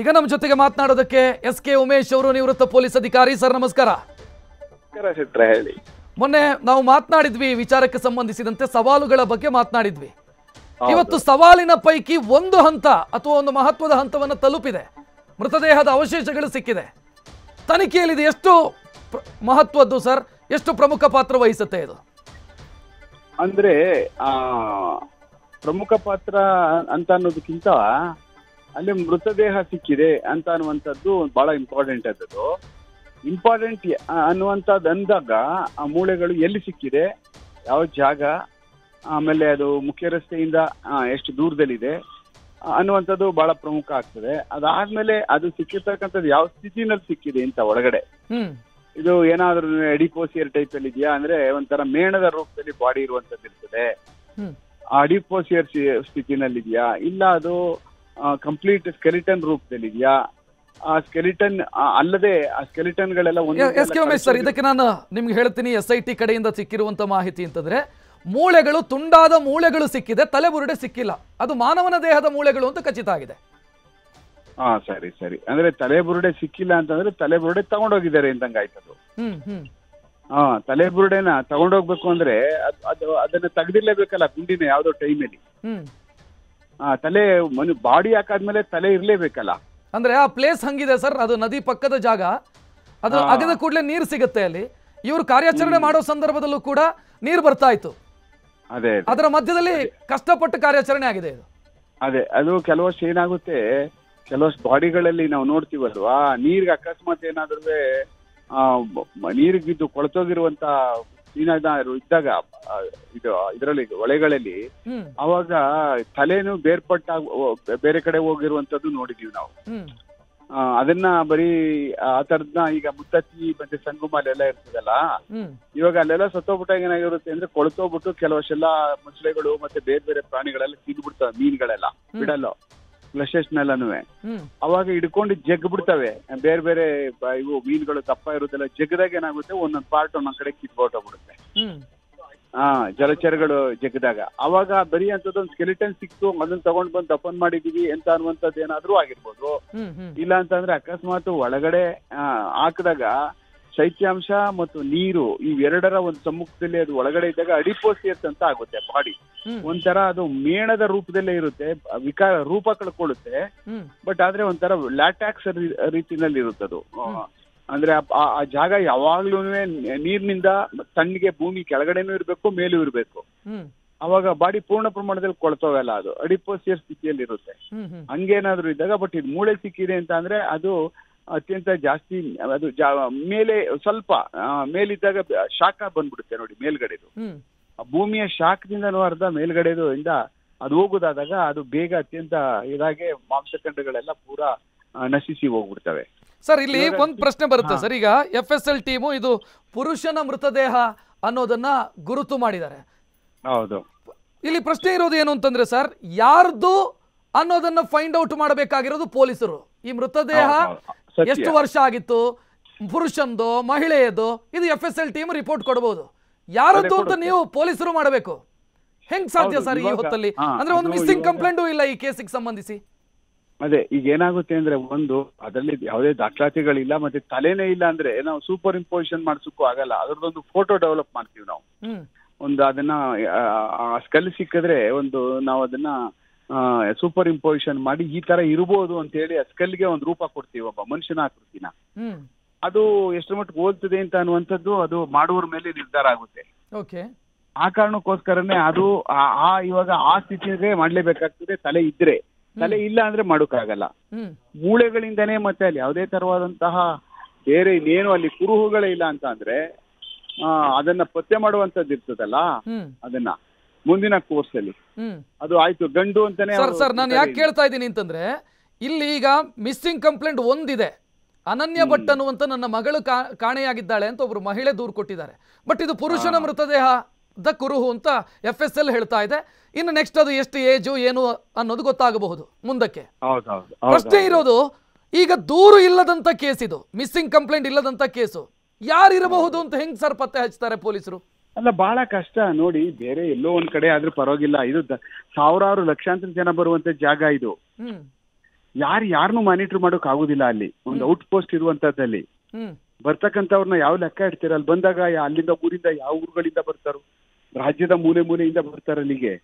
ಈಗ ನಮ್ಮ ಜೊತೆಗೆ ಮಾತನಾಡೋದಕ್ಕೆ ಎಸ್.ಕೆ. ಉಮೇಶ್ ಅವರು, ನಿವೃತ್ತ ಪೊಲೀಸ್ ಅಧಿಕಾರಿ. ಸರ್ ನಮಸ್ಕಾರ. ಹೇಳಿ. ಮೊನ್ನೆ ನಾವು ಮಾತನಾಡಿದ್ವಿ ವಿಚಾರಕ್ಕೆ ಸಂಬಂಧಿಸಿದಂತೆ, ಸವಾಲುಗಳ ಬಗ್ಗೆ ಮಾತನಾಡಿದ್ವಿ. ಇವತ್ತು ಸವಾಲಿನ ಪೈಕಿ ಒಂದು ಹಂತ ಅಥವಾ ಒಂದು ಮಹತ್ವದ ಹಂತವನ್ನು ತಲುಪಿದೆ. ಮೃತದೇಹದ ಅವಶೇಷಗಳು ಸಿಕ್ಕಿದೆ. ತನಿಖೆಯಲ್ಲಿ ಇದು ಎಷ್ಟು ಮಹತ್ವದ್ದು ಸರ್? ಎಷ್ಟು ಪ್ರಮುಖ ಪಾತ್ರ ವಹಿಸುತ್ತೆ ಇದು? ಅಂದ್ರೆ ಪ್ರಮುಖ ಪಾತ್ರ ಅಂತ ಅನ್ನೋದಕ್ಕಿಂತ ಅಲ್ಲಿ ಮೃತದೇಹ ಸಿಕ್ಕಿದೆ ಅಂತ ಅನ್ನುವಂಥದ್ದು ಬಹಳ ಇಂಪಾರ್ಟೆಂಟ್ ಆದದ್ದು. ಇಂಪಾರ್ಟೆಂಟ್ ಅನ್ನುವಂಥದ್ದು ಅಂದಾಗ ಆ ಮೂಳೆಗಳು ಎಲ್ಲಿ ಸಿಕ್ಕಿದೆ, ಯಾವ ಜಾಗ, ಆಮೇಲೆ ಅದು ಮುಖ್ಯ ರಸ್ತೆಯಿಂದ ಎಷ್ಟು ದೂರದಲ್ಲಿದೆ ಅನ್ನುವಂಥದ್ದು ಬಹಳ ಪ್ರಮುಖ ಆಗ್ತದೆ. ಅದಾದ್ಮೇಲೆ ಅದು ಸಿಕ್ಕಿರ್ತಕ್ಕಂಥದ್ದು ಯಾವ ಸ್ಥಿತಿನಲ್ಲಿ ಸಿಕ್ಕಿದೆ ಅಂತ ಒಳಗಡೆ. ಇದು ಏನಾದ್ರೂ ಅಡಿಪೋಸಿಯರ್ ಟೈಪ್ ಅಲ್ಲಿ ಇದೆಯಾ ಅಂದ್ರೆ ಒಂಥರ ಮೇಣದ ರೂಪದಲ್ಲಿ ಬಾಡಿ ಇರುವಂತದ್ದು ಇರ್ತದೆ. ಆ ಅಡಿಪೋಸಿಯರ್ ಸ್ಥಿತಿನಲ್ಲಿ ಇದೆಯಾ, ಇಲ್ಲ ಅದು ಕಂಪ್ಲೀಟ್ ಸ್ಕೆಲಿಟನ್ ರೂಪದಲ್ಲಿ ಇದೆಯಾ, ಆ ಸ್ಕೆಲಿಟನ್ ಅಲ್ಲದೆ ಆ ಸ್ಕೆಲಿಟನ್ ಗಳೆಲ್ಲ ಸರ್, ಇದಕ್ಕೆ ನಾನು ನಿಮ್ಗೆ ಹೇಳ್ತೀನಿ. SIT ಕಡೆಯಿಂದ ಸಿಕ್ಕಿರುವಂತ ಮಾಹಿತಿ ಅಂತಂದ್ರೆ, ಮೂಳೆಗಳು, ತುಂಡಾದ ಮೂಳೆಗಳು ಸಿಕ್ಕಿದೆ, ತಲೆಬುರುಡೆ ಸಿಕ್ಕಿಲ್ಲ. ಅದು ಮಾನವನ ದೇಹದ ಮೂಳೆಗಳು ಅಂತ ಖಚಿತ ಆಗಿದೆ. ಸರಿ ಸರಿ. ಅಂದ್ರೆ ತಲೆಬುರುಡೆ ಸಿಕ್ಕಿಲ್ಲ ಅಂತಂದ್ರೆ ತಲೆಬುರುಡೆ ತಗೊಂಡೋಗಿದ್ದಾರೆ ಅಂದಂಗ ಆಯ್ತದು. ತಲೆಬುರುಡೆನ ತಗೊಂಡೋಗ್ಬೇಕು ಅಂದ್ರೆ ಅದನ್ನ ತೆಗ್ದಿರ್ಲೇಬೇಕಲ್ಲ ಗುಂಡಿನ ಯಾವ್ದೋ ಟೈಮಲ್ಲಿ. ತಲೆ ಬಾಡಿ ಹಾಕಾದ್ಮೇಲೆ ತಲೆ ಇರ್ಲೇಬೇಕಲ್ಲ. ಅಂದ್ರೆ ಆ ಪ್ಲೇಸ್ ಹಂಗಿದೆ ಸರ್, ಅದು ನದಿ ಪಕ್ಕದ ಜಾಗ. ಅದು ಅಗದ ಕೂಡಲೇ ನೀರು ಸಿಗುತ್ತೆ ಅಲ್ಲಿ. ಇವರು ಕಾರ್ಯಾಚರಣೆ ಮಾಡೋ ಸಂದರ್ಭದಲ್ಲೂ ಕೂಡ ನೀರು ಬರ್ತಾ ಇತ್ತು. ಅದೇ ಅದರ ಮಧ್ಯದಲ್ಲಿ ಕಷ್ಟಪಟ್ಟು ಕಾರ್ಯಾಚರಣೆ ಆಗಿದೆ ಇದು. ಅದೇ ಅದು ಕೆಲವಷ್ಟು ಏನಾಗುತ್ತೆ, ಕೆಲವಷ್ಟು ಬಾಡಿಗಳಲ್ಲಿ ನಾವು ನೋಡ್ತೀವಲ್ವಾ, ನೀರ್ಗೆ ಅಕಸ್ಮಾತ್ ಏನಾದ್ರೂ ನೀರಿಗೆ ಬಿದ್ದು ಕೊಳತೋಗಿರುವಂತ ಇದ್ದಾಗ ಇದರಲ್ಲಿ ಹೊಳೆಗಳಲ್ಲಿ, ಅವಾಗ ತಲೆನು ಬೇರ್ಪಟ್ಟ ಬೇರೆ ಕಡೆ ಹೋಗಿರುವಂತದ್ದು ನೋಡಿದೀವಿ ನಾವು. ಅದನ್ನ ಬರೀ ಆ ತರದ್ನ ಈಗ ಮುತ್ತತ್ತಿ ಮತ್ತೆ ಸಂಗುಮಾಲಿ ಎಲ್ಲ ಇರ್ತದಲ್ಲ, ಇವಾಗ ಅಲ್ಲೆಲ್ಲ ಸತ್ತೋಗ್ಬಿಟ್ಟಾಗ ಏನಾಗಿರುತ್ತೆ ಅಂದ್ರೆ ಕೊಳತೋಗ್ಬಿಟ್ಟು ಕೆಲವಷ್ಟೆಲ್ಲ ಮೊಸಳೆಗಳು ಮತ್ತೆ ಬೇರೆ ಬೇರೆ ಪ್ರಾಣಿಗಳೆಲ್ಲ ತಿಂದ್ಬಿಡ್ತವೆ, ಮೀನುಗಳೆಲ್ಲ ಬಿಡಲ್ಲ ಫ್ಲಶಸ್ನೆಲ್ಲನೂ. ಅವಾಗ ಹಿಡ್ಕೊಂಡು ಜಗ್ ಬಿಡ್ತವೆ ಬೇರೆ ಬೇರೆ ಇವು ಮೀನುಗಳು ದಪ್ಪ ಇರುತ್ತಲ್ಲ, ಜಗ್ದಾಗ ಏನಾಗುತ್ತೆ ಒಂದೊಂದ್ ಪಾರ್ಟ್ ಒಂದೊಂದ್ ಕಡೆ ಕಿತ್ಬಿಡುತ್ತೆ. ಜಲಚರಗಳು ಜಗ್ದಾಗ ಅವಾಗ ಬರೀ ಅಂತದೊಂದು ಸ್ಕೆಲಿಟನ್ ಸಿಕ್ತು, ಅದನ್ನ ತಗೊಂಡ್ ಬಂದು ದಫನ್ ಮಾಡಿದೀವಿ ಅಂತ ಅನ್ನುವಂಥದ್ದು ಏನಾದ್ರೂ ಆಗಿರ್ಬೋದು. ಇಲ್ಲ ಅಂತಂದ್ರೆ ಅಕಸ್ಮಾತ್ ಒಳಗಡೆ ಹಾಕಿದಾಗ ಶೈತ್ಯಾಂಶ ಮತ್ತು ನೀರು ಇವೆರಡರ ಒಂದು ಸಮ್ಮುಖದಲ್ಲಿ ಅದು ಒಳಗಡೆ ಇದ್ದಾಗ ಅಡಿಪೋಸಿಯಸ್ ಅಂತ ಆಗುತ್ತೆ ಬಾಡಿ. ಒಂಥರ ಅದು ಮೇಣದ ರೂಪದಲ್ಲೇ ಇರುತ್ತೆ, ರೂಪ ಕಳ್ಕೊಳ್ಳುತ್ತೆ. ಬಟ್ ಆದ್ರೆ ಒಂಥರ ಲ್ಯಾಟ್ಯಾಕ್ಸ್ ರೀತಿನಲ್ಲಿ ಇರುತ್ತದು. ಅಂದ್ರೆ ಆ ಜಾಗ ಯಾವಾಗ್ಲೂ ನೀರಿನಿಂದ ತಣ್ಣಗೆ ಭೂಮಿ ಕೆಳಗಡೆನೂ ಇರ್ಬೇಕು, ಮೇಲೂ ಇರ್ಬೇಕು. ಅವಾಗ ಬಾಡಿ ಪೂರ್ಣ ಪ್ರಮಾಣದಲ್ಲಿ ಕೊಳ್ತೋಗಲ್ಲ, ಅದು ಅಡಿಪೋಸಿಯರ್ ಸ್ಥಿತಿಯಲ್ಲಿ ಇರುತ್ತೆ. ಹಂಗೇನಾದ್ರು ಇದ್ದಾಗ, ಬಟ್ ಇದು ಮೂಳೆ ಸಿಕ್ಕಿದೆ ಅಂತ ಅಂದ್ರೆ ಅದು ಅತ್ಯಂತ ಜಾಸ್ತಿ, ಅದು ಮೇಲೆ ಸ್ವಲ್ಪ ಮೇಲಿದ್ದಾಗ ಶಾಖ ಬಂದ್ಬಿಡುತ್ತೆ ನೋಡಿ ಮೇಲ್ಗಡೆದು. ಭೂಮಿಯ ಶಾಖದಿಂದನೂ ಅರ್ಧ ಮೇಲ್ಗಡೆದು ಇಂದ ಅದು ಹೋಗುದಾದಾಗ ಅದು ಬೇಗ ಅತ್ಯಂತ ಇದಾಗೆ ಮಾಂಸಖಂಡಗಳೆಲ್ಲ ಪೂರಾ ನಶಿಸಿ ಹೋಗ್ಬಿಡ್ತವೆ. ಸರ್, ಇಲ್ಲಿ ಒಂದು ಪ್ರಶ್ನೆ ಬರುತ್ತೆ ಸರ್. ಈಗ FSL ಟೀಮು ಇದು ಪುರುಷನ ಮೃತದೇಹ ಅನ್ನೋದನ್ನ ಗುರುತು ಮಾಡಿದ್ದಾರೆ. ಹೌದು. ಇಲ್ಲಿ ಪ್ರಶ್ನೆ ಇರೋದು ಏನು ಅಂತಂದ್ರೆ ಸರ್, ಯಾರ್ದು ಅನ್ನೋದನ್ನ ಫೈಂಡ್ ಔಟ್ ಮಾಡಬೇಕಾಗಿರೋದು ಪೊಲೀಸರು. ಈ ಮೃತದೇಹ ಎಷ್ಟು ವರ್ಷ ಆಗಿತ್ತು, ಪುರುಷಂದೋ ಮಹಿಳೆಯದೋ, ಇದು FSL ಟೀಮ್ ರಿಪೋರ್ಟ್ ಕೊಡಬಹುದು. ಯಾರದ್ದು ಅಂತ ನೀವು ಪೊಲೀಸರು ಮಾಡಬೇಕು. ಹೆಂಗ್ ಸಾಧ್ಯ ಸರ್ ಈ ಹೊತ್ತಲ್ಲಿ? ಅಂದ್ರೆ ಒಂದು ಮಿಸ್ಸಿಂಗ್ ಕಂಪ್ಲೇಂಟು ಇಲ್ಲ ಈ ಕೇಸಿಗೆ ಸಂಬಂಧಿಸಿ. ಅದೇ ಈಗ ಏನಾಗುತ್ತೆ ಅಂದ್ರೆ, ಒಂದು ಅದರಲ್ಲಿ ಯಾವುದೇ ದಾಖಲಾತಿಗಳಿಲ್ಲ, ಮತ್ತೆ ತಲೆನೇ ಇಲ್ಲ ಅಂದ್ರೆ ನಾವು ಸೂಪರ್ ಇಂಪೋಸಿಷನ್ ಮಾಡ್ಸಕ್ಕೂ ಆಗಲ್ಲ. ಅದ್ರದ್ದೊಂದು ಫೋಟೋ ಡೆವಲಪ್ ಮಾಡ್ತೀವಿ ನಾವು. ಒಂದು ಅದನ್ನ ಸ್ಕಲ್ ಸಿಕ್ಕಿದ್ರೆ ನಾವು ಅದನ್ನ ಸೂಪರ್ ಇಂಪೋಸಿಷನ್ ಮಾಡಿ ಈ ತರ ಇರ್ಬೋದು ಅಂತ ಹೇಳಿ ಸ್ಕಲ್ಗೆ ಒಂದು ರೂಪ ಕೊಡ್ತೀವಿ, ಒಬ್ಬ ಮನುಷ್ಯನ ಆಕೃತಿನ. ಅದು ಎಷ್ಟು ಮಟ್ಟಿಗೆ ಹೋಲ್ತದೆ ಅಂತ ಅನ್ನುವಂಥದ್ದು ಅದು ಮಾಡುವವ್ರ ಮೇಲೆ ನಿರ್ಧಾರ ಆಗುತ್ತೆ. ಆ ಕಾರಣಕ್ಕೋಸ್ಕರನೇ ಅದು ಇವಾಗ ಆ ಸ್ಥಿತಿಗೆ ಮಾಡ್ಲೇಬೇಕಾಗ್ತದೆ. ತಲೆ ಇದ್ರೆ, ತಲೆ ಇಲ್ಲ ಅಂದ್ರೆ ಮಾಡೋಕ್ಕಾಗಲ್ಲ. ಮೂಳೆಗಳಿಂದನೇ ಮತ್ತೆ ಅಲ್ಲಿ ಯಾವುದೇ ತರವಾದಂತಹ ಬೇರೆ ಇನ್ನೇನು ಅಲ್ಲಿ ಕುರುಹುಗಳೇ ಇಲ್ಲ ಅಂತ ಅಂದ್ರೆ ಅದನ್ನ ಪತ್ತೆ ಮಾಡುವಂತದ್ದು ಇರ್ತದಲ್ಲ, ಅದನ್ನ ಮುಂದಿನ ಕೋರ್ಸ್ ಅಲ್ಲಿ ಅದು ಆಯ್ತು ಗಂಡು ಅಂತಾನೆ. ಸರ್, ನಾನು ಯಾಕೆ ಕೇಳ್ತಾ ಇದ್ದೀನಿ ಅಂತಂದ್ರೆ, ಇಲ್ಲಿ ಈಗ ಮಿಸ್ಸಿಂಗ್ ಕಂಪ್ಲೇಂಟ್ ಒಂದಿದೆ. ಅನನ್ಯ ಭಟ್ ಅನ್ನುವಂತ ನನ್ನ ಮಗಳು ಕಾಣೆಯಾಗಿದ್ದಾಳೆ ಅಂತ ಒಬ್ರು ಮಹಿಳೆ ದೂರು ಕೊಟ್ಟಿದ್ದಾರೆ. ಬಟ್ ಇದು ಪುರುಷನ ಮೃತದೇಹದ ಕುರುಹು ಅಂತ FSL ಹೇಳ್ತಾ ಇದೆ. ಇನ್ನು ನೆಕ್ಸ್ಟ್ ಅದು ಎಷ್ಟು ಏಜು ಏನು ಅನ್ನೋದು ಗೊತ್ತಾಗಬಹುದು ಮುಂದಕ್ಕೆ. ಪ್ರಶ್ನೆ ಇರೋದು, ಈಗ ದೂರು ಇಲ್ಲದಂತ ಕೇಸ್, ಇದು ಮಿಸ್ಸಿಂಗ್ ಕಂಪ್ಲೇಂಟ್ ಇಲ್ಲದಂತ ಕೇಸು, ಯಾರಿರಬಹುದು ಅಂತ ಹೆಂಗ್ ಸರ್ ಪತ್ತೆ ಹಚ್ತಾರೆ ಪೊಲೀಸರು? ಅಲ್ಲ, ಬಹಳ ಕಷ್ಟ ನೋಡಿ. ಬೇರೆ ಎಲ್ಲೋ ಒಂದ್ ಕಡೆ ಆದ್ರೂ ಪರವಾಗಿಲ್ಲ, ಇದು ಸಾವಿರಾರು ಲಕ್ಷಾಂತರ ಜನ ಬರುವಂತ ಜಾಗ ಇದು. ಯಾರನ್ನೂ ಮಾನಿಟರ್ ಮಾಡೋಕ್ ಆಗುದಿಲ್ಲ ಅಲ್ಲಿ ಒಂದು ಔಟ್ ಪೋಸ್ಟ್ ಇರುವಂತದ್ದಲ್ಲಿ. ಬರ್ತಕ್ಕಂಥವ್ರನ್ನ ಯಾವ ಲೆಕ್ಕ ಇಡ್ತೀರ? ಅಲ್ಲಿ ಬಂದಾಗ ಅಲ್ಲಿಂದ ಊರಿಂದ ಯಾವ ಊರುಗಳಿಂದ ಬರ್ತಾರೋ, ರಾಜ್ಯದ ಮೂಲೆ ಮೂಲೆಯಿಂದ ಬರ್ತಾರೆ ಅಲ್ಲಿಗೆ.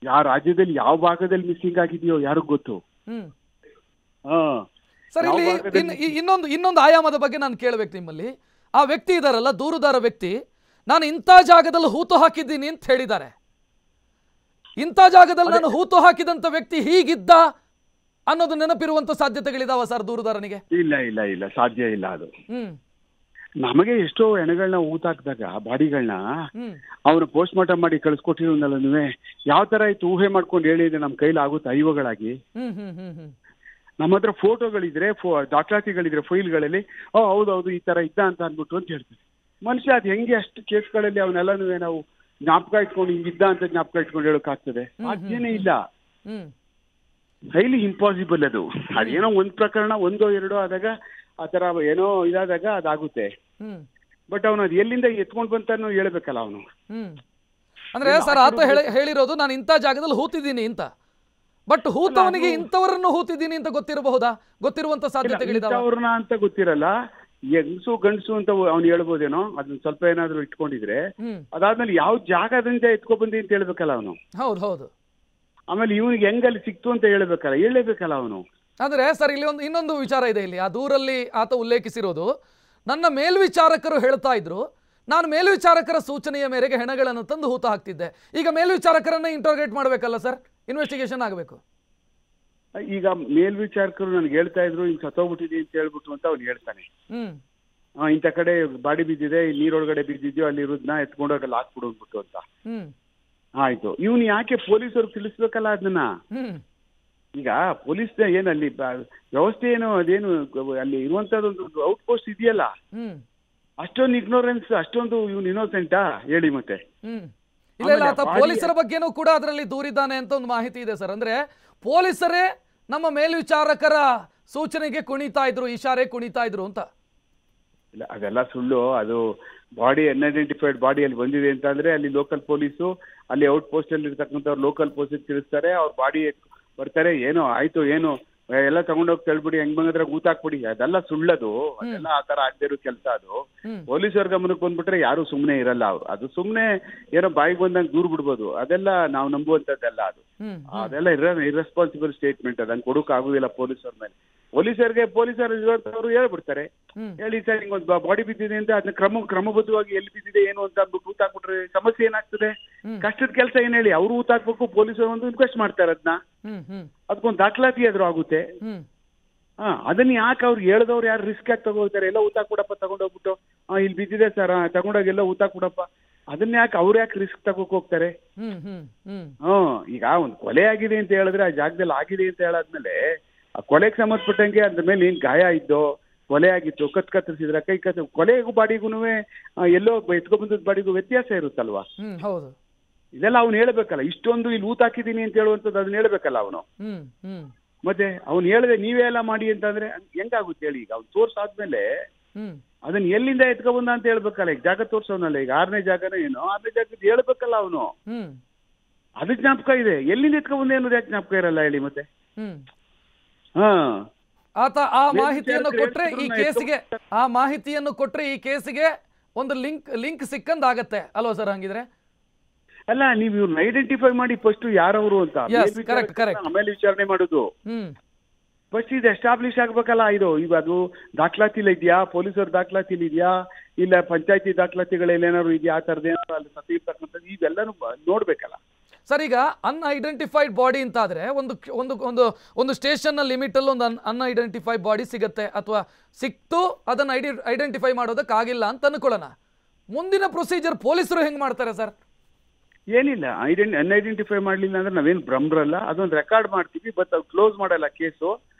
ಯಾವ ರಾಜ್ಯದಲ್ಲಿ ಯಾವ ಭಾಗದಲ್ಲಿ ಮಿಸ್ಸಿಂಗ್ ಆಗಿದೆಯೋ ಯಾರಿಗ್ ಗೊತ್ತು? ಸರ್, ಇಲ್ಲಿ ಇನ್ನೊಂದು ಆಯಾಮದ ಬಗ್ಗೆ ನಾನು ಕೇಳಬೇಕು ನಿಮ್ಮಲ್ಲಿ. ಆ ವ್ಯಕ್ತಿ ಇದಾರಲ್ಲ, ದೂರುದಾರ ವ್ಯಕ್ತಿ, ನಾನು ಇಂಥ ಜಾಗದಲ್ಲಿ ಹೂತು ಹಾಕಿದ್ದೀನಿ ಅಂತ ಹೇಳಿದ್ದಾರೆ. ಇಂಥ ಜಾಗದಲ್ಲಿ ನಾನು ಹೂತು ಹಾಕಿದಂತ ವ್ಯಕ್ತಿ ಹೀಗಿದ್ದ ಅನ್ನೋದು ನೆನಪಿರುವಂತ ಸಾಧ್ಯತೆಗಳಿದಾವ ಸರ್ ದೂರುದಾರನಿಗೆ? ಇಲ್ಲ ಇಲ್ಲ ಇಲ್ಲ, ಸಾಧ್ಯ ಇಲ್ಲ ಅದು. ನಮಗೆ ಎಷ್ಟೋ ಹೆಣಗಳನ್ನ ಊತಾಕಿದಾಗ ಬಾಡಿಗಳನ್ನ ಅವ್ರು ಪೋಸ್ಟ್ ಮಾರ್ಟಮ್ ಮಾಡಿ ಕಳ್ಸಿಕೊಟ್ಟಿರೋನಲ್ಲ, ಯಾವ ತರ ಇತ್ತು ಊಹೆ ಮಾಡ್ಕೊಂಡು ಹೇಳಿದ್ರೆ ನಮ್ ಕೈಲಿ ಆಗುತ್ತೆ ಐವಗಳಾಗಿ. ನಮ್ಮ ಹತ್ರ ಫೋಟೋಗಳಿದ್ರೆ, ದಾಖಲಾತಿಗಳಿದ್ರೆ ಫೈಲ್ಗಳಲ್ಲಿ, ಹೌದೌದು ಈ ತರ ಇದ್ದ ಅಂತ ಅಂದ್ಬಿಟ್ಟು ಅಂತ ಹೇಳ್ತೀವಿ. ಮನುಷ್ಯ ಅದು ಹೆಂಗೆ ಅಷ್ಟು ಕೇಸ್ಗಳಲ್ಲಿ ಅವನ್ನೆಲ್ಲನೂ ನಾವು ಜ್ಞಾಪಕ ಇಟ್ಕೊಂಡು ಹಿಂಗಿದ್ದ ಅಂತ ಜ್ಞಾಪಕ ಇಟ್ಕೊಂಡು ಹೇಳೋಕ್ಕಾಗ್ತದೆ? ಸಾಧ್ಯನೇ ಇಲ್ಲ. ಹೈಲಿ ಇಂಪಾಸಿಬಲ್ ಅದು. ಅದೇನೋ ಒಂದ್ ಪ್ರಕರಣ ಒಂದೋ ಎರಡೋ ಆದಾಗ ಆ ತರ ಏನೋ ಇದಾದಾಗ ಅದಾಗುತ್ತೆ. ಬಟ್ ಅವನು ಅದು ಎಲ್ಲಿಂದ ಎತ್ಕೊಂಡ್ ಬಂತಾನು ಹೇಳ್ಬೇಕಲ್ಲ ಅವನು. ಅಂದ್ರೆ ಸರ್ ಆತ ಹೇಳಿರೋದು ನಾನು ಇಂಥ ಜಾಗದಲ್ಲಿ ಹೂತಿದ್ದೀನಿ ಅಂತ. ಬಟ್ ಹೂತವನಿಗೆ ಇಂಥವರನ್ನು ಹೂತಿದ್ದೀನಿ ಅಂತ ಗೊತ್ತಿರಬಹುದಾ? ಗೊತ್ತಿರುವಂತ ಸಾಧ್ಯತೆಗಳಿದಾವೆ. ಅವ್ರನ್ನ ಅಂತ ಗೊತ್ತಿರಲ್ಲ, ಹೆಂಗಸು ಗಂಡಸು ಅಂತ ಅವ್ನು ಹೇಳ್ಬೋದೇನೋ, ಅದನ್ನ ಸ್ವಲ್ಪ ಏನಾದ್ರು ಇಟ್ಕೊಂಡಿದ್ರೆ. ಅದಾದ್ಮೇಲೆ ಯಾವ ಜಾಗದಿಂದ ಎತ್ಕೊ ಬಂದಿ ಅಂತ ಹೇಳ್ಬೇಕಲ್ಲ ಅವನು. ಹೌದು ಹೌದು. ಆಮೇಲೆ ಇವನಿಗೆ ಹೆಂಗಲ್ಲಿ ಸಿಕ್ತು ಅಂತ ಹೇಳಬೇಕಲ್ಲ ಅವನು. ಅಂದ್ರೆ ಸರ್ ಇಲ್ಲಿ ಇನ್ನೊಂದು ವಿಚಾರ ಇದೆ. ಇಲ್ಲಿ ಆ ದೂರಲ್ಲಿ ಆತ ಉಲ್ಲೇಖಿಸಿರೋದು, ನನ್ನ ಮೇಲ್ವಿಚಾರಕರು ಹೇಳ್ತಾ ಇದ್ರು, ನಾನು ಮೇಲ್ವಿಚಾರಕರ ಸೂಚನೆಯ ಮೇರೆಗೆ ಹೆಣಗಳನ್ನು ತಂದು ಹೂತ ಹಾಕ್ತಿದ್ದೆ. ಈಗ ಮೇಲ್ವಿಚಾರಕರನ್ನ ಇಂಟರ್ರೋಗೇಟ್ ಮಾಡ್ಬೇಕಲ್ಲ ಸರ್, ಇನ್ವೆಸ್ಟಿಗೇಷನ್ ಆಗಬೇಕು. ಈಗ ಮೇಲ್ವಿಚಾರಕರು ನನ್ಗೆ ಹೇಳ್ತಾ ಇದ್ರು ಹಿಂಗ್ ಸತ್ತೋಗ್ಬಿಟ್ಟಿದೆ ಅಂತ ಹೇಳ್ಬಿಟ್ಟು ಅಂತ ಅವ್ನು ಹೇಳ್ತಾನೆ. ಇಂಥ ಕಡೆ ಬಾಡಿ ಬಿದ್ದಿದೆ, ನೀರೊಳಗಡೆ ಬಿದ್ದಿದ್ಯೋ ಅಲ್ಲಿ ಇರೋದನ್ನ ಎತ್ಕೊಂಡೋಗಿ ಅಲ್ಲಿ ಹಾಕ್ಬಿಡು ಅಂದ್ಬಿಟ್ಟು ಅಂತ. ಆಯ್ತು, ಇವನು ಯಾಕೆ ಪೊಲೀಸವ್ರಿಗೆ ತಿಳಿಸ್ಬೇಕಲ್ಲ ಅದನ್ನ. ಈಗ ಪೊಲೀಸ್ ಏನಲ್ಲಿ ವ್ಯವಸ್ಥೆ ಏನೋ ಅದೇನು ಅಲ್ಲಿ ಇರುವಂತದೊಂದು ಔಟ್ ಪೋಸ್ಟ್ ಇದೆಯಲ್ಲ, ಅಷ್ಟೊಂದು ಇಗ್ನೋರೆನ್ಸ್, ಅಷ್ಟೊಂದು ಇವನು ಇನ್ನೋಸೆಂಟಾ ಹೇಳಿ ಮತ್ತೆ? ಇಲ್ಲ, ಪೊಲೀಸರ ಬಗ್ಗೆನೂ ಕೂಡ ಅದರಲ್ಲಿ ದೂರಿದ್ದಾನೆ ಅಂತ ಒಂದು ಮಾಹಿತಿ ಇದೆ ಸರ್. ಅಂದ್ರೆ ಪೊಲೀಸರೇ ನಮ್ಮ ಮೇಲ್ವಿಚಾರಕರ ಸೂಚನೆಗೆ ಕುಣಿತಾ ಇದ್ರು, ಇಶಾರೆ ಕುಣಿತಾ ಇದ್ರು ಅಂತ. ಇಲ್ಲ, ಅದೆಲ್ಲ ಸುಳ್ಳು. ಅದು ಬಾಡಿ ಅನ್ಐಡೆಂಟಿಫೈಡ್ ಬಾಡಿ ಅಲ್ಲಿ ಬಂದಿದೆ ಅಂತ ಅಂದ್ರೆ ಅಲ್ಲಿ ಲೋಕಲ್ ಪೊಲೀಸು, ಅಲ್ಲಿ ಔಟ್ ಪೋಸ್ಟ್ ಅಲ್ಲಿ ಇರ್ತಕ್ಕಂಥವ್ರು ಲೋಕಲ್ ಪೊಲೀಸ್ ತಿಳಿಸ್ತಾರೆ, ಅವ್ರ ಬಾಡಿ ಬರ್ತಾರೆ, ಏನೋ ಆಯ್ತು ಏನು ಎಲ್ಲ ತಗೊಂಡೋಗಿ ತಳ್ಬಿಡಿ, ಹೆಂಗ್ ಬಂದ್ರೆ ಊತಾಕ್ಬಿಡಿ, ಅದೆಲ್ಲ ಸುಳ್ಳದು. ಅದೆಲ್ಲ ಆ ತರ ಆಗದೆ ಇರೋ ಕೆಲಸ ಅದು. ಪೊಲೀಸರ ಗಮನಕ್ಕೆ ಬಂದ್ಬಿಟ್ರೆ ಯಾರು ಸುಮ್ನೆ ಇರಲ್ಲ. ಅವ್ರು ಅದು ಸುಮ್ನೆ ಏನೋ ಬಾಯಿಗೆ ಬಂದಂಗೆ ದೂರ್ ಬಿಡ್ಬೋದು, ಅದೆಲ್ಲ ನಾವು ನಂಬುವಂತದ್ದೆಲ್ಲ. ಅದೆಲ್ಲ ಇರ್ರೆಸ್ಪಾನ್ಸಿಬಲ್ ಸ್ಟೇಟ್ಮೆಂಟ್. ಅದಂಗೆ ಕೊಡೋಕ್ ಆಗುದಿಲ್ಲ ಪೊಲೀಸರ ಮೇಲೆ. ಪೊಲೀಸರು ಇರುವಂತವ್ರು ಹೇಳ್ಬಿಡ್ತಾರೆ, ಹೇಳಿ ಸರ್ ಹಿಂಗೊಂದು ಬಾಡಿ ಬಿದ್ದಿದೆ ಅಂತ, ಅದನ್ನ ಕ್ರಮಬದ್ಧವಾಗಿ ಎಲ್ಲಿ ಬಿದ್ದಿದೆ ಏನು ಅಂತ ಅಂದ್ಬಿಟ್ಟು ಊತಾಕ್ಬಿಟ್ರೆ ಸಮಸ್ಯೆ ಏನಾಗ್ತದೆ? ಕಷ್ಟದ ಕೆಲಸ ಏನ್ ಹೇಳಿ, ಅವ್ರು ಊತಾಕ್ಬೇಕು, ಪೊಲೀಸರು ಒಂದು ಇನ್ಕ್ವೆಸ್ಟ್ ಮಾಡ್ತಾರೆ ಅದನ್ನ, ಅದಕ್ಕೊಂದು ದಾಖಲಾತಿ ಆದ್ರೂ ಆಗುತ್ತೆ. ಅದನ್ನ ಯಾಕೆ ಅವ್ರು ಹೇಳ್ದವ್ರು ಯಾರು ರಿಸ್ಕ್ ಆಗಿ ತಗೋತಾರೆ? ಎಲ್ಲ ಊತಾಕ್ಬಿಡಪ್ಪ ತಗೊಂಡೋಗ್ಬಿಟ್ಟು, ಇಲ್ಲಿ ಬಿದ್ದಿದೆ ಸರ್ ತಗೊಂಡೋಗಿ ಎಲ್ಲ ಊತಾಕ್ಬಿಡಪ್ಪ, ಅದನ್ನ ಯಾಕೆ ಅವ್ರು ಯಾಕೆ ರಿಸ್ಕ್ ತಗೋಕ್ ಹೋಗ್ತಾರೆ? ಈಗ ಒಂದು ಕೊಲೆ ಆಗಿದೆ ಅಂತ ಹೇಳಿದ್ರೆ ಆ ಜಾಗದಲ್ಲಿ ಆಗಿದೆ ಅಂತ ಹೇಳಾದ್ಮೇಲೆ ಆ ಕೊಲೆಗೆ ಸಂಬಂಧಪಟ್ಟಂಗೆ ಅದ್ರ ಮೇಲೆ ಏನ್ ಗಾಯ ಇದ್ದೋ, ಕೊಲೆ ಆಗಿತ್ತು, ಕತ್ತರಿಸಿದ್ರೆ ಕೈ ಕೊಲೆಗೂ ಬಾಡಿಗೂ ಎಲ್ಲೋ ಎತ್ಕೊ ಬಂದದ ಬಾಡಿಗೂ ವ್ಯತ್ಯಾಸ ಇರುತ್ತಲ್ವಾ? ಹೌದು. ಇದೆಲ್ಲ ಅವ್ನು ಹೇಳ್ಬೇಕಲ್ಲ. ಇಷ್ಟೊಂದು ಇಲ್ಲಿ ಊತಾಕಿದೀನಿ ಅಂತ ಹೇಳುವಂಥದ್ದು ಅದನ್ನ ಹೇಳ್ಬೇಕಲ್ಲ ಅವನು. ಮತ್ತೆ ಅವ್ನು ಹೇಳಿದೆ ನೀವೇ ಎಲ್ಲ ಮಾಡಿ ಅಂತಂದ್ರೆ ಹೆಂಗಾಗುತ್ತೆ ಹೇಳಿ? ಈಗ ಅವ್ನು ತೋರ್ಸಾದ್ಮೇಲೆ ಅದನ್ನ ಎಲ್ಲಿಂದ ಎತ್ಕೊಬಂದ ಅಂತ ಹೇಳ್ಬೇಕಲ್ಲ. ಈಗ ಜಾಗ ತೋರ್ಸೋನಲ್ಲ, ಈಗ 6ನೇ ಜಾಗನ ಏನೋ 6ನೇ ಜಾಗದ ಹೇಳ್ಬೇಕಲ್ಲ ಅವನು. ಅದಕ್ಕೆ ಜ್ಞಾಪಕ ಇದೆ, ಎಲ್ಲಿಂದ ಎತ್ಕೊಬಂದ ಅನ್ನೋದು ಯಾಕೆ ಜ್ಞಾಪಕ ಇರಲ್ಲ ಹೇಳಿ ಮತ್ತೆ? ಆತ ಆ ಮಾಹಿತಿಯನ್ನು ಕೊಟ್ರೆ ಈ ಕೇಸಿಗೆ ಒಂದು ಲಿಂಕ್ ಸಿಕ್ಕಂದಾಗತ್ತೆ ಅಲ್ವಾ ಸರ್? ಹಂಗಿದ್ರೆ ಅಲ್ಲ, ನೀವು ಇವ್ರನ್ನ ಐಡೆಂಟಿಫೈ ಮಾಡಿ ಫಸ್ಟ್ ಯಾರವರು ಅಂತ, ಆಮೇಲೆ ವಿಚಾರಣೆ ಮಾಡುದು. ಫಸ್ಟ್ ಇದು ಎಸ್ಟಾಬ್ಲಿಷ್ ಆಗ್ಬೇಕಲ್ಲ. ಅದು ದಾಖಲಾತಿಲಿ ಇದೆಯಾ, ಪೊಲೀಸರ ದಾಖಲಾತಿಲಿ ಇದೆಯಾ, ಇಲ್ಲ ಪಂಚಾಯತಿ ದಾಖಲಾತಿಗಳಲ್ಲಿ ಏನಾದ್ರು ಇದೆಯಾ, ಆ ಥರದ್ದು ಏನಾದ್ರು ಅಲ್ಲಿ ಸತಿ ಇರ್ತಕ್ಕಂಥದ್ದು ಇವೆಲ್ಲನೂ ನೋಡ್ಬೇಕಲ್ಲ ಸರ್. ಈಗ ಅನ್ಐಡೆಂಟಿಫೈಡ್ ಬಾಡಿ ಅಂತ ಆದ್ರೆ ಒಂದು ಸ್ಟೇಷನ್ ಲಿಮಿಟ್ ಅಲ್ಲಿ ಒಂದು ಅನ್ಐಡೆಂಟಿಫೈಡ್ ಬಾಡಿ ಸಿಗುತ್ತೆ, ಅಥವಾ ಸಿಕ್ತು ಅದನ್ನ ಐಡೆಂಟಿಫೈ ಮಾಡೋದಕ್ಕಾಗಿಲ್ಲ ಅಂತ ಅನ್ಕೊಳ್ಳೋಣ. ಮುಂದಿನ ಪ್ರೊಸೀಜರ್ ಪೊಲೀಸರು ಹೆಂಗ್ ಮಾಡ್ತಾರೆ ಸರ್? ಏನಿಲ್ಲ, ಅನ್ಐಡೆಂಟಿಫೈ ಮಾಡ್ಲಿಲ್ಲ ಅಂದ್ರೆ ನಾವೇನು ಭ್ರಮ್ರಲ್ಲ, ಅದೊಂದು ರೆಕಾರ್ಡ್ ಮಾಡ್ತೀವಿ. ಬಟ್ ಅದು ಕ್ಲೋಸ್ ಮಾಡಲ್ಲ ಕೇಸು.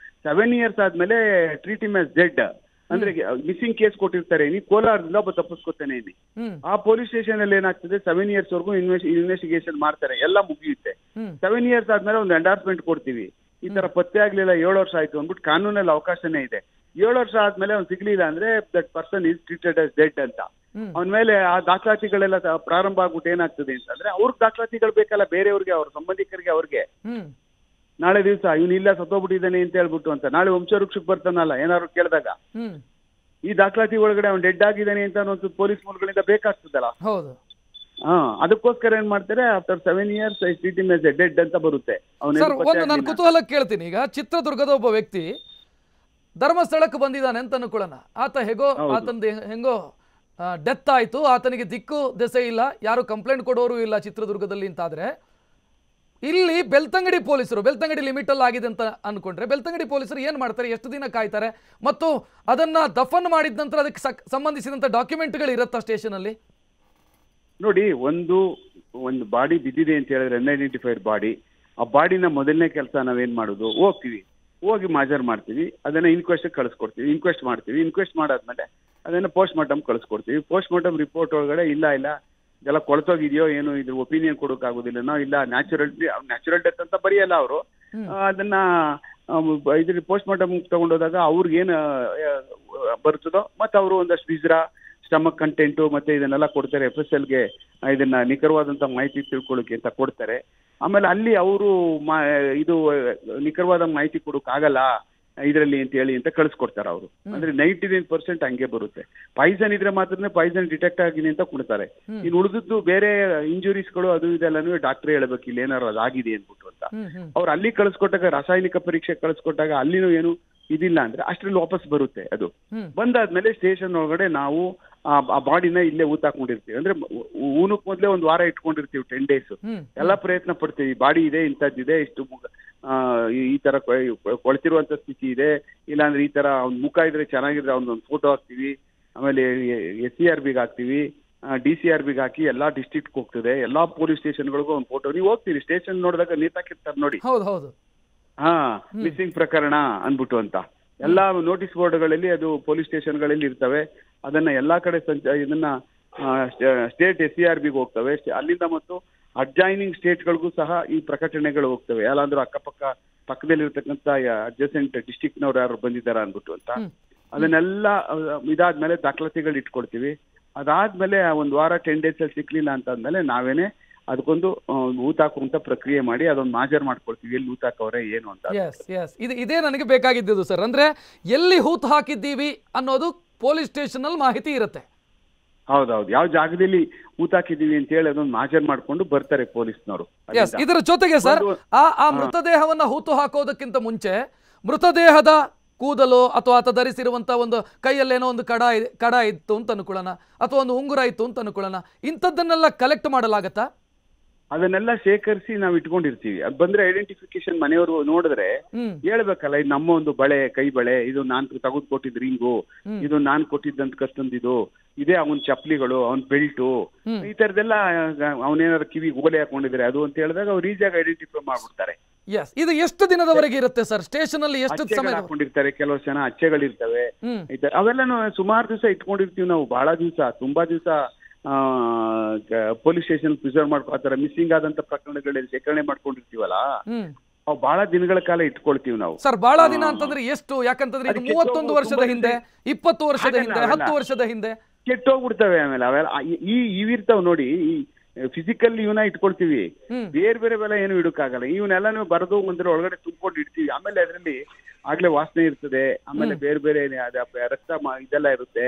7 years ಆದ್ಮೇಲೆ ಟ್ರೀಟ್ ಹಿಮ್ ಆಸ್ ಡೆಡ್ ಅಂದ್ರೆ ಮಿಸ್ಸಿಂಗ್ ಕೇಸ್ ಕೊಟ್ಟಿರ್ತಾರೆ, ನೀ ಕೋಲಾರದಿಂದ ಒಬ್ಬ ತಪ್ಪಿಸ್ಕೊತಾನೆ ಇಲ್ಲಿ, ಆ ಪೊಲೀಸ್ ಸ್ಟೇಷನ್ ಅಲ್ಲಿ ಏನಾಗ್ತದೆ 7 years ವರೆಗೂ ಇನ್ವೆಸ್ಟಿಗೇಷನ್ ಮಾಡ್ತಾರೆ, ಎಲ್ಲ ಮುಗಿಯುತ್ತೆ. 7 years ಆದ್ಮೇಲೆ ಒಂದು ಎಂಡಾರ್ಸ್ಮೆಂಟ್ ಕೊಡ್ತೀವಿ, ಈ ತರ ಪತ್ತೆ ಆಗ್ಲಿಲ್ಲ 7 ವರ್ಷ ಆಯ್ತು ಅಂದ್ಬಿಟ್ಟು ಕಾನೂನಲ್ಲಿ ಅವಕಾಶನೇ ಇದೆ. 7 ವರ್ಷ ಆದ್ಮೇಲೆ ಅವ್ನು ಸಿಗ್ಲಿಲ್ಲ ಅಂದ್ರೆ that person is treated as dead ಅಂತ. ಅವನ ಮೇಲೆ ಆ ದಾಖಲಾತಿಗಳೆಲ್ಲ ಪ್ರಾರಂಭ ಆಗ್ಬಿಟ್ಟು ಏನಾಗ್ತದೆ ಅಂತಂದ್ರೆ ಅವ್ರಿಗೆ ದಾಖಲಾತಿಗಳು ಬೇಕಲ್ಲ, ಬೇರೆಯವ್ರಿಗೆ, ಅವ್ರ ಸಂಬಂಧಿಕರಿಗೆ, ಅವ್ರಿಗೆ ನಾಳೆ ದಿವಸ ಇವನು ಇಲ್ಲ ಸತ್ತೋಗ್ಬಿಟ್ಟಿದ್ದಾನೆ ಅಂತ ಹೇಳ್ಬಿಟ್ಟು ಅಂತ ನಾಳೆ ವಂಶವೃಕ್ಷಕ್ಕೆ ಬರ್ತಾನಲ್ಲ ಏನಾದ್ರು ಕೇಳಿದಾಗ ಈ ದಾಖಲಾತಿ ಒಳಗಡೆ ಅವ್ನು ಡೆಡ್ ಆಗಿದ್ದಾನೆ ಅಂತ ಒಂದು ಪೊಲೀಸ್ ಮೂಲಗಳಿಂದ ಬೇಕಾಗ್ತದಲ್ಲ. ಹೌದು. ಅದಕ್ಕೋಸ್ಕರ ಏನ್ ಮಾಡ್ತಾರೆ, ಆಫ್ಟರ್ 7 years ಡೆಡ್ ಅಂತ ಬರುತ್ತೆ. ಸರ್, ಒಂದು ನಾನು ಕುತೂಹಲ ಕೇಳ್ತೀನಿ. ಈಗ ಚಿತ್ರದುರ್ಗದ ಒಬ್ಬ ವ್ಯಕ್ತಿ ಧರ್ಮಸ್ಥಳಕ್ಕೆ ಬಂದಿದ್ದಾನೆ ಅಂತ ಅನ್ಕೊಳ್ಳೋಣ. ಆತ ಆತಂದು ಹೆಂಗೋ ಡೆತ್ ಆಯ್ತು, ಆತನಿಗೆ ದಿಕ್ಕು ದೆಸೆ ಇಲ್ಲ, ಯಾರು ಕಂಪ್ಲೇಂಟ್ ಕೊಡೋರು ಇಲ್ಲ ಚಿತ್ರದುರ್ಗದಲ್ಲಿ ಅಂತಾದ್ರೆ, ಇಲ್ಲಿ ಬೆಳ್ತಂಗಡಿ ಪೊಲೀಸರು, ಬೆಳ್ತಂಗಡಿ ಲಿಮಿಟ್ ಅಲ್ಲಿ ಆಗಿದೆ ಅಂತ ಅನ್ಕೊಂಡ್ರೆ ಬೆಳ್ತಂಗಡಿ ಪೊಲೀಸರು ಏನ್ ಮಾಡ್ತಾರೆ, ಎಷ್ಟು ದಿನ ಕಾಯ್ತಾರೆ, ಮತ್ತು ಅದನ್ನ ದಫನ್ ಮಾಡಿದ ನಂತರ ಅದಕ್ಕೆ ಸಂಬಂಧಿಸಿದಂತ ಡಾಕ್ಯುಮೆಂಟ್ಗಳು ಇರುತ್ತಾ ಸ್ಟೇಷನ್ ಅಲ್ಲಿ? ನೋಡಿ, ಒಂದು ಬಾಡಿ ಬಿದ್ದಿದೆ ಅಂತ ಹೇಳಿದ್ರೆ ಅನ್ಐಡೆಂಟಿಫೈಡ್ ಬಾಡಿ, ಆ ಬಾಡಿನ ಮೊದಲನೇ ಕೆಲಸ ನಾವೇನ್ ಮಾಡೋದು, ಹೋಗಿ ಮಾಜರ್ ಮಾಡ್ತೀವಿ, ಅದನ್ನ ಇನ್ಕ್ವೆಸ್ಟ್ ಕಳಿಸ್ಕೊಡ್ತೀವಿ, ಇನ್ಕ್ವೆಸ್ಟ್ ಮಾಡ್ತೀವಿ, ಇನ್ಕ್ವೆಸ್ಟ್ ಮಾಡಾದ್ಮೇಲೆ ಅದನ್ನ ಪೋಸ್ಟ್ ಮಾರ್ಟಮ್ ಕಳಿಸ್ಕೊಡ್ತೀವಿ. ಪೋಸ್ಟ್ ಮಾರ್ಟಮ್ ರಿಪೋರ್ಟ್ ಒಳಗಡೆ ಇಲ್ಲ ಎಲ್ಲ ಕೊಳ್ತೋಗಿದೆಯೋ ಏನು ಇದ್ರ ಒಪಿನಿಯನ್ ಕೊಡೋಕ್ಕಾಗೋದಿಲ್ಲ, ಇಲ್ಲ ನ್ಯಾಚುರಲ್ ಡೆತ್ ಅಂತ ಬರೆಯಲ್ಲ ಅವರು. ಅದನ್ನ ಇದ್ರ ಪೋಸ್ಟ್ ಮಾರ್ಟಮ್ ತಗೊಂಡೋದಾಗ ಅವ್ರಿಗೇನು ಬರ್ತದೋ ಮತ್ತೆ ಅವರು ಒಂದಷ್ಟು ವಿಜ್ರಾ, ಸ್ಟಮಕ್ ಕಂಟೆಂಟು ಮತ್ತೆ ಇದನ್ನೆಲ್ಲ ಕೊಡ್ತಾರೆ. FSLಗೆ ಇದನ್ನ ನಿಖರವಾದಂತ ಮಾಹಿತಿ ತಿಳ್ಕೊಳ್ಳೋಕೆ ಅಂತ ಕೊಡ್ತಾರೆ. ಆಮೇಲೆ ಅಲ್ಲಿ ಅವರು ಇದು ನಿಖರವಾದ ಮಾಹಿತಿ ಕೊಡೋಕ್ಕಾಗಲ್ಲ ಇದರಲ್ಲಿ ಅಂತ ಹೇಳಿ ಅಂತ ಕಳಿಸ್ಕೊಡ್ತಾರೆ ಅವರು. ಅಂದ್ರೆ 99% ಹಂಗೆ ಬರುತ್ತೆ. ಪಾಯ್ಸನ್ ಇದ್ರೆ ಮಾತ್ರನೇ ಪಾಯ್ಸನ್ ಡಿಟೆಕ್ಟ್ ಆಗಿದೆ ಅಂತ ಕೊಡ್ತಾರೆ. ಇನ್ನು ಉಳಿದದ್ದು ಬೇರೆ ಇಂಜುರೀಸ್ಗಳು ಅದು ಇದೆಲ್ಲನೂ ಡಾಕ್ಟರ್ ಹೇಳ್ಬೇಕು ಇಲ್ಲಿ ಏನಾರು ಅದಾಗಿದೆ ಅಂದ್ಬಿಟ್ಟು ಅಂತ. ಅವ್ರು ಅಲ್ಲಿ ಕಳಿಸ್ಕೊಟ್ಟಾಗ, ರಾಸಾಯನಿಕ ಪರೀಕ್ಷೆ ಕಳಿಸ್ಕೊಟ್ಟಾಗ ಅಲ್ಲಿನೂ ಏನು ಇದಿಲ್ಲ ಅಂದ್ರೆ ಅಷ್ಟ್ರಲ್ಲಿ ವಾಪಸ್ ಬರುತ್ತೆ. ಅದು ಬಂದಾದ್ಮೇಲೆ ಸ್ಟೇಷನ್ ಒಳಗಡೆ ನಾವು ಆ ಬಾಡಿನ ಇಲ್ಲೇ ಊತಾಕೊಂಡಿರ್ತೀವಿ. ಅಂದ್ರೆ ಊನಕ್ ಮೊದ್ಲೇ 1 ವಾರ ಇಟ್ಕೊಂಡಿರ್ತೀವಿ, 10 days. ಎಲ್ಲಾ ಪ್ರಯತ್ನ ಪಡ್ತೀವಿ, ಬಾಡಿ ಇದೆ, ಇಂಥದ್ದಿದೆ, ಇಷ್ಟು ಈ ತರ ಕೊಳ್ತಿರುವಂತ ಸ್ಥಿತಿ ಇದೆ, ಇಲ್ಲಾಂದ್ರೆ ಈ ತರ ಅವ್ನ ಮುಖ ಇದ್ರೆ ಚೆನ್ನಾಗಿದ್ರೆ ಅವ್ನೊಂದು ಫೋಟೋ ಹಾಕ್ತಿವಿ. ಆಮೇಲೆ SCRBಗೆ ಹಾಕ್ತಿವಿ, DCRBಗೆ ಹಾಕಿ ಎಲ್ಲಾ ಡಿಸ್ಟ್ರಿಕ್ಟ್ ಹೋಗ್ತದೆ, ಎಲ್ಲಾ ಪೊಲೀಸ್ ಸ್ಟೇಷನ್ಗಳಿಗೂ ಒಂದು ಫೋಟೋ. ನೀವು ಹೋಗ್ತೀರಿ ಸ್ಟೇಷನ್ ನೋಡಿದಾಗ ನೇತಾಕಿರ್ತಾರೆ ನೋಡಿ, ಮಿಸ್ಸಿಂಗ್ ಪ್ರಕರಣ ಅನ್ಬಿಟ್ಟು ಅಂತ ಎಲ್ಲಾ ನೋಟಿಸ್ ಬೋರ್ಡ್ಗಳಲ್ಲಿ ಅದು ಪೊಲೀಸ್ ಸ್ಟೇಷನ್ಗಳಲ್ಲಿ ಇರ್ತವೆ. ಅದನ್ನ ಎಲ್ಲಾ ಕಡೆ ಇದನ್ನ ಸ್ಟೇಟ್ SCRBಗೆ ಹೋಗ್ತವೆ. ಅಲ್ಲಿಂದ ಮತ್ತು ಅಡ್ಜಾಯ್ನಿಂಗ್ ಸ್ಟೇಟ್ಗಳಿಗೂ ಸಹ ಈ ಪ್ರಕಟಣೆಗಳು ಹೋಗ್ತವೆ. ಯಾರಾದ್ರೂ ಪಕ್ಕದಲ್ಲಿರ್ತಕ್ಕಂಥ ಅಡ್ಜಸೆಂಟ್ ಡಿಸ್ಟ್ರಿಕ್ಟ್ನವ್ರು ಯಾರು ಬಂದಿದ್ದಾರ ಅನ್ಬಿಟ್ಟು ಅಂತ ಅದನ್ನೆಲ್ಲ ಇದಾದ್ಮೇಲೆ ದಾಖಲಾತಿಗಳು ಇಟ್ಕೊಡ್ತೀವಿ. ಅದಾದ್ಮೇಲೆ 1 ವಾರ 10 days ಅಲ್ಲಿ ಸಿಕ್ಲಿಲ್ಲ ಅಂತಾದ್ಮೇಲೆ ನಾವೇನೆ ಅದಕ್ಕೊಂದು ಊತಾಕುವಂತ ಪ್ರಕ್ರಿಯೆ ಮಾಡಿ ಅದೊಂದು ಮಾಜರ್ ಮಾಡ್ಕೊಳ್ತೀವಿ, ಎಲ್ಲಿ ಊತಾಕವ್ರೆ ಏನು ಅಂತ. ಇದೇ ನನಗೆ ಬೇಕಾಗಿದ್ದು ಸರ್. ಅಂದ್ರೆ ಎಲ್ಲಿ ಹೂತು ಹಾಕಿದ್ದೀವಿ ಅನ್ನೋದು ಪೊಲೀಸ್ ಸ್ಟೇಷನ್ ಅಲ್ಲಿ ಮಾಹಿತಿ ಇರುತ್ತೆ. ಹೌದೌದು, ಯಾವ ಜಾಗದಲ್ಲಿ ಊತಾಕಿದೀವಿ ಅಂತ ಹೇಳಿ ಅದೊಂದು ಮಾಜರ್ ಮಾಡ್ಕೊಂಡು ಬರ್ತಾರೆ ಪೊಲೀಸ್ನವರು. ಇದರ ಜೊತೆಗೆ ಸರ್, ಆ ಮೃತದೇಹವನ್ನ ಹೂತು ಹಾಕೋದಕ್ಕಿಂತ ಮುಂಚೆ ಮೃತದೇಹದ ಕೂದಲು ಅಥವಾ ಆತ ಧರಿಸಿರುವಂತ ಒಂದು ಕೈಯಲ್ಲೇನೋ ಒಂದು ಕಡ ಇತ್ತು ಅಂತ ಅನ್ಕೊಳ್ಳೋಣ, ಅಥವಾ ಒಂದು ಉಂಗುರ ಇತ್ತು ಅಂತ ಅನ್ಕೊಳ್ಳೋಣ, ಇಂಥದ್ದನ್ನೆಲ್ಲ ಕಲೆಕ್ಟ್ ಮಾಡಲಾಗತ್ತಾ? ಅದನ್ನೆಲ್ಲ ಶೇಖರಿಸಿ ನಾವು ಇಟ್ಕೊಂಡಿರ್ತೀವಿ. ಅದು ಬಂದ್ರೆ ಐಡೆಂಟಿಫಿಕೇಶನ್ ಮನೆಯವರು ನೋಡಿದ್ರೆ ಹೇಳ್ಬೇಕಲ್ಲ, ಇದು ನಮ್ಮ ಒಂದು ಬಳೆ, ಕೈ ಬಳೆ, ಇದು ನಾನ್ ತೆಗೆದು ಕೊಟ್ಟಿದ್ ರಿಂಗು, ಇದು ನಾನ್ ಕೊಟ್ಟಿದ್ದಂತ ಕಷ್ಟೊಂದಿದು, ಇದೇ ಅವನ್ ಚಪ್ಪಲಿಗಳು, ಅವನ್ ಬೆಲ್ಟು, ಈ ತರದೆಲ್ಲ ಅವನೇನಾದ್ರು ಕಿವಿ ಓಲೆ ಹಾಕೊಂಡಿದ್ರೆ ಅದು ಅಂತ ಹೇಳಿದಾಗ ಅವ್ರು ಈಸಿಯಾಗಿ ಐಡೆಂಟಿಫೈ ಮಾಡ್ಬಿಡ್ತಾರೆ. ಇದು ಎಷ್ಟು ದಿನದವರೆಗೆ ಇರುತ್ತೆ ಸರ್ ಸ್ಟೇಷನ್ ಅಲ್ಲಿ? ಎಷ್ಟು ಸಮಯ ಹಾಕೊಂಡಿರ್ತಾರೆ, ಕೆಲವು ಜನ ಅಚ್ಚೆಗಳಿರ್ತವೆ, ಅವೆಲ್ಲ ಸುಮಾರು ದಿವಸ ಇಟ್ಕೊಂಡಿರ್ತೀವಿ ನಾವು, ಬಹಳ ದಿವಸ, ತುಂಬಾ ದಿವಸ ಪೊಲೀಸ್ ಸ್ಟೇಷನ್ ಪ್ರಿಸರ್ವ್ ಮಾಡ್ಕೊತಾರೆ. ಮಿಸ್ಸಿಂಗ್ ಆದಂತ ಪ್ರಕರಣಗಳಲ್ಲಿ ಶೇಖರಣೆ ಮಾಡ್ಕೊಂಡಿರ್ತೀವಲ್ಲ, ಅವು ಬಹಳ ದಿನಗಳ ಕಾಲ ಇಟ್ಕೊಳ್ತೀವಿ ನಾವು. ಸರ್, ಬಹಳ ದಿನ ಅಂತಂದ್ರೆ ಎಷ್ಟು? ಯಾಕಂತಂದ್ರೆ ಇದು 31 ವರ್ಷದ ಹಿಂದೆ, 20 ವರ್ಷದ ಹಿಂದೆ, 10 ವರ್ಷದ ಹಿಂದೆ ಕೆಟ್ಟೋಗ್ಬಿಡ್ತವೆ. ಆಮೇಲೆ ಅವೆಲ್ಲ ಇವಿರ್ತಾವ್ ನೋಡಿ, ಫಿಸಿಕಲ್ ಇವನ್ನ ಇಟ್ಕೊಳ್ತೀವಿ, ಬೇರೆ ಬೇರೆ ಬೆಲೆ ಏನು ಇಡಕ್ಕಾಗಲ್ಲ. ಇವನ್ನೆಲ್ಲ ನೀವು ಬರೆದು ಒಂದ್ರ ಒಳಗಡೆ ತುಂಬಿಕೊಂಡು ಇಡ್ತೀವಿ. ಆಮೇಲೆ ಅದರಲ್ಲಿ ಆಗ್ಲೇ ವಾಸನೆ ಇರ್ತದೆ, ಆಮೇಲೆ ಬೇರೆ ಬೇರೆ ರಕ್ತ ಇದೆಲ್ಲ ಇರುತ್ತೆ.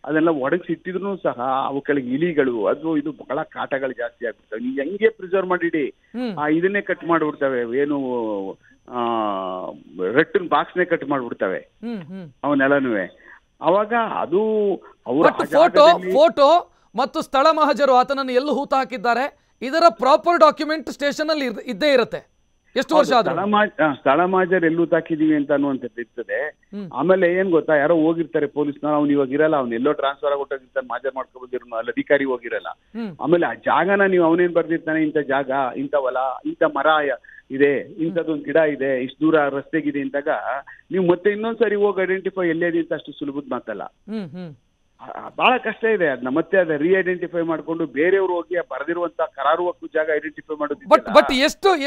ಅದೆಲ್ಲ ಒಡಗಿಸಿಟ್ಟಿದ್ರು ಸಹ ಅವು ಕೆಳಗೆ ಇಲಿಗಳು, ಅದು ಇದು ಬಹಳ ಕಾಟಗಳು ಜಾಸ್ತಿ ಆಗ್ಬಿಡ್ತವೆ. ನೀವು ಹೆಂಗೆ ಪ್ರಿಸರ್ವ್ ಮಾಡಿಡಿ, ಇದನ್ನೇ ಕಟ್ ಮಾಡ್ಬಿಡ್ತವೆ, ಏನು ರಟ್ಟಿನ ಬಾಕ್ಸ್ನೇ ಕಟ್ ಮಾಡ್ಬಿಡ್ತವೆ ಅವನ್ನೆಲ್ಲನೂ. ಅವಾಗ ಅದು ಫೋಟೋ ಮತ್ತು ಸ್ಥಳ ಮಹಜರು, ಆತನನ್ನು ಎಲ್ಲೂ ಹೂತ ಹಾಕಿದ್ದಾರೆ, ಇದರ ಪ್ರಾಪರ್ ಡಾಕ್ಯುಮೆಂಟ್ ಸ್ಟೇಷನ್ ಅಲ್ಲಿ ಇದ್ದೇ ಇರುತ್ತೆ. ಎಷ್ಟು ವರ್ಷ ಸ್ಥಳ ಮಾಜರ್ ಎಲ್ಲೂ ತಾಕಿದೀವಿ ಅಂತ ಅನ್ನುವಂಥದ್ದು ಇರ್ತದೆ. ಆಮೇಲೆ ಏನ್ ಗೊತ್ತಾ, ಯಾರೋ ಹೋಗಿರ್ತಾರೆ ಪೊಲೀಸ್ನವ್ರು, ಅವ್ನು ಇವಾಗ ಇರಲ್ಲ, ಅವ್ನು ಎಲ್ಲೋ ಟ್ರಾನ್ಸ್ಫರ್ ಆಗೋಗಿರ್ತಾನೆ, ಮಾಜರ್ ಮಾಡ್ಕೊಬೋದಿರೋ ಅಲ್ಲಿ ಅಧಿಕಾರಿ ಹೋಗಿರಲ್ಲ. ಆಮೇಲೆ ಆ ಜಾಗನ ನೀವು ಅವನೇನ್ ಬರ್ದಿರ್ತಾನೆ, ಇಂಥ ಜಾಗ, ಇಂಥ ಹೊಲ, ಇಂಥ ಮರ ಇದೆ, ಇಂಥದ್ದೊಂದು ಗಿಡ ಇದೆ, ಇಷ್ಟು ದೂರ ರಸ್ತೆಗಿದೆ ಅಂತಾಗ ನೀವು ಮತ್ತೆ ಇನ್ನೊಂದ್ಸರಿ ಹೋಗಿ ಐಡೆಂಟಿಫೈ ಎಲ್ಲೇದಿ ಅಂತ ಅಷ್ಟು ಸುಲಭದ ಮಾತಲ್ಲ. ಬಹಳ ಕಷ್ಟ ಇದೆ ಅದನ್ನ ಮತ್ತೆ ಅದ ರೀಐಡೆಂಟಿಫೈ ಮಾಡ್ಕೊಂಡು ಬೇರೆಯವರು ಹೋಗಿ ಬರೆದಿರುವಂತ ಕರಾರು ಹಕ್ಕು ಜಾಗ ಐಡೆಂಟಿಫೈ ಮಾಡೋದು. ಬಟ್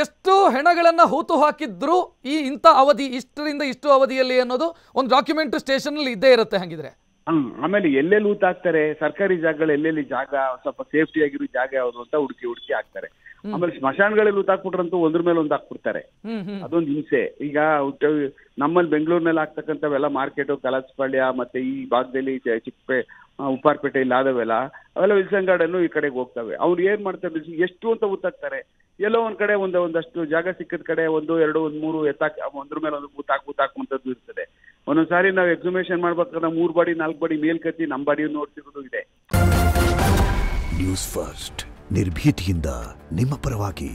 ಎಷ್ಟು ಹೆಣಗಳನ್ನ ಹೂತು ಹಾಕಿದ್ರು ಈ ಇಂಥ ಅವಧಿ, ಇಷ್ಟರಿಂದ ಇಷ್ಟು ಅವಧಿಯಲ್ಲಿ ಅನ್ನೋದು ಒಂದು ಡಾಕ್ಯುಮೆಂಟ್ ಸ್ಟೇಷನ್ ಅಲ್ಲಿ ಇದ್ದೇ ಇರುತ್ತೆ ಹಂಗಿದ್ರೆ. ಆಮೇಲೆ ಎಲ್ಲೆಲ್ಲಿ ಹೂತು ಹಾಕ್ತಾರೆ, ಸರ್ಕಾರಿ ಜಾಗಗಳು ಎಲ್ಲೆಲ್ಲಿ ಜಾಗ ಸ್ವಲ್ಪ ಸೇಫ್ಟಿ ಆಗಿರೋ ಜಾಗ ಯಾವುದು ಅಂತ ಹುಡುಕಿ ಹಾಕ್ತಾರೆ. ಆಮೇಲೆ ಸ್ಮಶಾನಗಳಲ್ಲಿ ಊತಾಕ್ಬಿಟ್ರಂತೂ ಒಂದ್ರ ಮೇಲೆ ಒಂದು ಹಾಕ್ಬಿಡ್ತಾರೆ. ಅದೊಂದು ಹಿಂಸೆ. ಈಗ ನಮ್ಮಲ್ಲಿ ಬೆಂಗಳೂರಿನಲ್ಲಿ ಆಗ್ತಕ್ಕಂಥವೆಲ್ಲ ಮಾರ್ಕೆಟು, ಕಲಾಸಪಾಳ್ಯ ಮತ್ತೆ ಈ ಭಾಗದಲ್ಲಿ ಉಪ್ಪಾರಪೇಟೆ ಇಲ್ಲ ಆದವೆಲ್ಲ ಅವೆಲ್ಲ ವಿಲ್ಸನ್ ಗಾರ್ಡನ್ ಈ ಕಡೆಗೆ ಹೋಗ್ತವೆ. ಅವ್ರು ಏನ್ ಮಾಡ್ತಾರೆ, ಎಷ್ಟು ಅಂತ ಊತಾಕ್ತಾರೆ. ಎಲ್ಲೋ ಒಂದ್ ಕಡೆ ಒಂದಷ್ಟು ಜಾಗ ಸಿಕ್ಕದ ಕಡೆ 1, 2, 3 ಎತ್ತಾಕ್ ಒಂದ್ರ ಮೇಲೆ ಒಂದು ಊತಾಕುವಂಥದ್ದು ಇರ್ತದೆ. ಒಂದೊಂದ್ಸಾರಿ ನಾವು ಎಕ್ಸಿಬಿಷನ್ ಮಾಡ್ಬೇಕಾದ್ರೆ 3 ಬಾಡಿ 4 ಬಾಡಿ ಮೇಲ್ಕತ್ತಿ ನಮ್ಮ ಬಾಡಿ ನೋಡ್ತಿರೋದು ಇದೆ. ನ್ಯೂಸ್ ಫಸ್ಟ್ ನಿರ್ಭೀತಿಯಿಂದ ನಿಮ್ಮ ಪರವಾಗಿ.